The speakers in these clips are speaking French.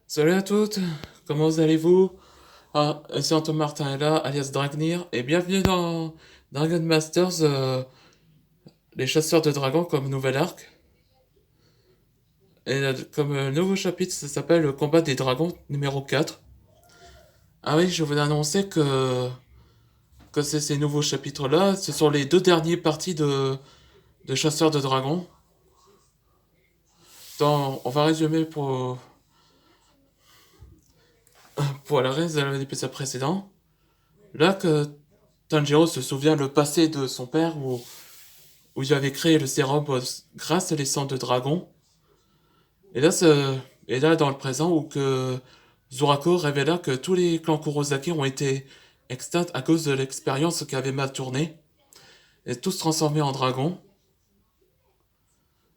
Salut à toutes, comment allez-vous? C'est Antoine Martin est là, alias Dragnir, et bienvenue dans Dragon Masters, les chasseurs de dragons comme nouvel arc. Et comme nouveau chapitre, ça s'appelle le combat des dragons numéro 4. Ah oui, je voulais annoncer que ces nouveaux chapitres-là, ce sont les deux derniers parties de chasseurs de dragons. On va résumer pour la reste de l'épisode précédent. Là que Tanjiro se souvient le passé de son père où il avait créé le sérum grâce à les sangs de dragon. Et là, dans le présent, où que Zurako révéla que tous les clans Kurosaki ont été extincts à cause de l'expérience qui avait mal tourné, et tous transformés en dragons.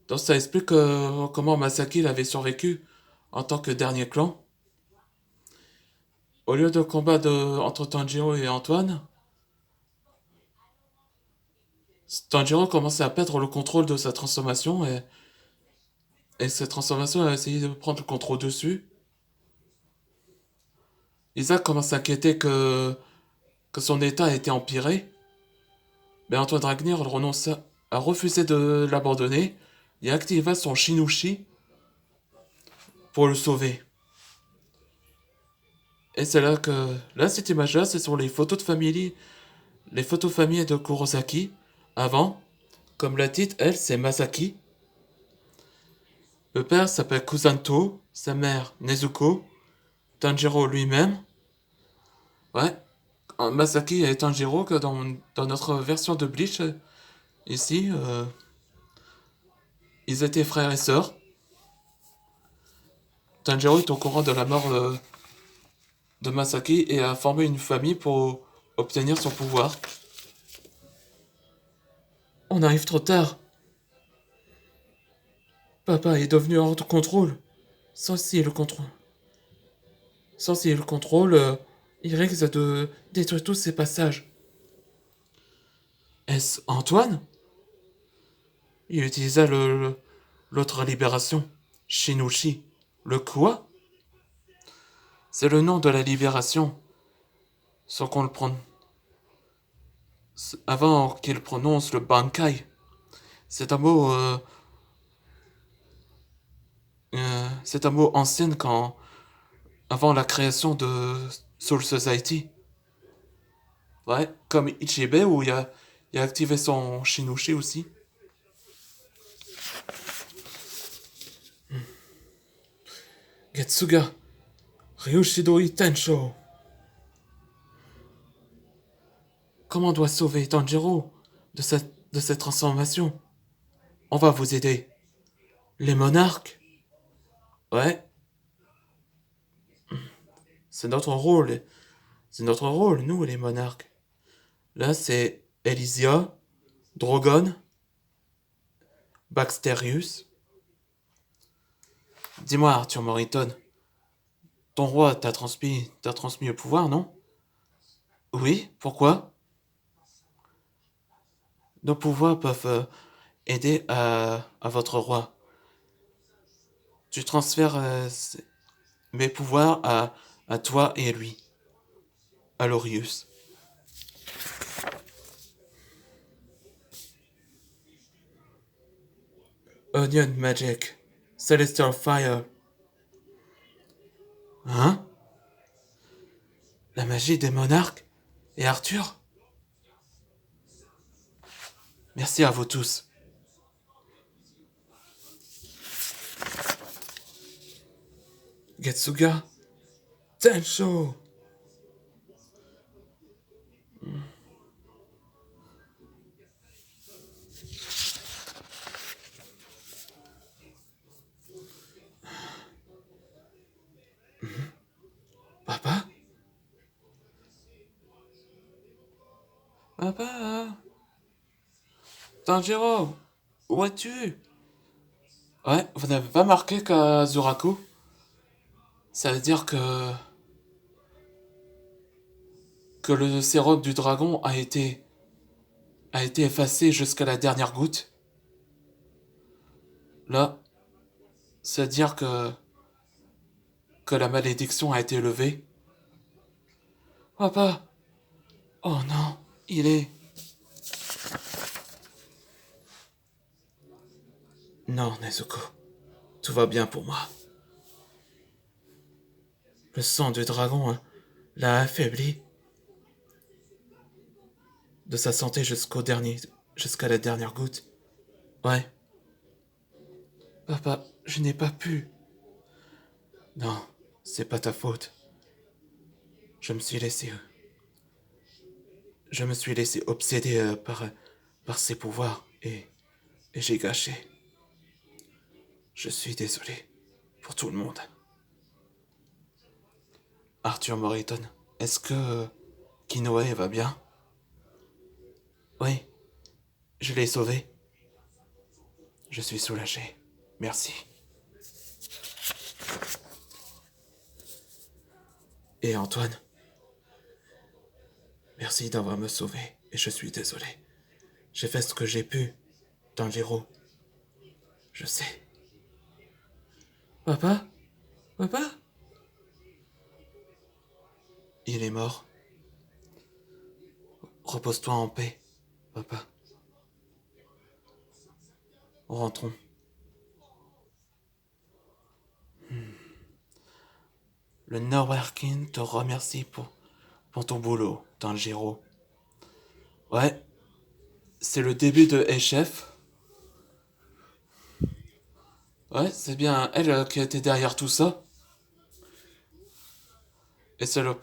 Donc ça explique comment Masaki avait survécu en tant que dernier clan. Au lieu de combat entre Tanjiro et Antoine, Tanjiro commençait à perdre le contrôle de sa transformation et cette transformation a essayé de prendre le contrôle dessus. Isaac commence à s'inquiéter que son état a été empiré, mais Antoine Dragnir a refusé de l'abandonner et activa son Shinushi pour le sauver. Et c'est là que, là, cette image-là, ce sont les photos de famille de Kurosaki. Avant, comme la titre, elle, c'est Masaki. Le père s'appelle Kusanto, sa mère Nezuko, Tanjiro lui-même. Ouais, Masaki et Tanjiro, que dans notre version de Bleach, ici, ils étaient frères et sœurs. Tanjiro est au courant de la mort de Masaki et a formé une famille pour obtenir son pouvoir. On arrive trop tard. Papa est devenu hors de contrôle. Sans le contrôle. Sans le contrôle, il risque de détruire tous ses passages. Est-ce Antoine? Il utilisa l'autre libération. Shinushi. Le quoi? C'est le nom de la libération. Sans qu'on le prenne. Avant qu'il prononce le Bankai. C'est un mot. C'est un mot ancien avant la création de Soul Society. Ouais, comme Ichibe où il a activé son Shinushi aussi. Getsuga, Ryushidoi Tensho. Comment on doit sauver Tanjiro de cette transformation? On va vous aider. Les monarques? Ouais, c'est notre rôle. C'est notre rôle, nous, les monarques. Là, c'est Elysia, Drogon, Baxterius. Dis-moi, Arthur Morriton, ton roi t'a transmis le pouvoir, non? Oui, pourquoi? Nos pouvoirs peuvent aider à votre roi. Tu transfères mes pouvoirs à toi et à lui, à Lorius. Onion Magic, Celestial Fire. Hein? La magie des monarques? Et Arthur? Merci à vous tous. Getsuga, Tensho. Papa? Papa? Tanjiro, où es-tu? Ouais, vous n'avez pas marqué qu'Azuraku? Ça veut dire que le sérum du dragon a été effacé jusqu'à la dernière goutte. Là, c'est à dire que la malédiction a été levée. Papa! Oh non, il est... Non, Nezuko, tout va bien pour moi. Le sang du dragon l'a affaibli. De sa santé jusqu'à la dernière goutte. Ouais. Papa, je n'ai pas pu. Non, c'est pas ta faute. Je me suis laissé... Je me suis laissé obséder par ses pouvoirs et j'ai gâché. Je suis désolé pour tout le monde. Arthur Morriton, est-ce que Kinoe va bien? Oui, je l'ai sauvé. Je suis soulagé. Merci. Et Antoine, merci d'avoir me sauvé et je suis désolé. J'ai fait ce que j'ai pu dans l'héros. Je sais. Papa? Papa? Il est mort. Repose-toi en paix, papa. Rentrons. Le Norwerkin te remercie pour ton boulot dans le Giro. Ouais, c'est le début de Chef. Ouais, c'est bien elle qui était derrière tout ça. Et c'est le...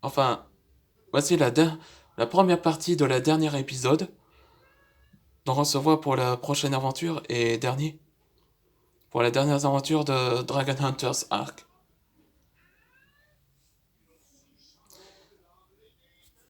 Enfin, voici la première partie de la dernière épisode. Donc on se voit pour la prochaine aventure et dernier. Pour la dernière aventure de Dragon Hunters Arc.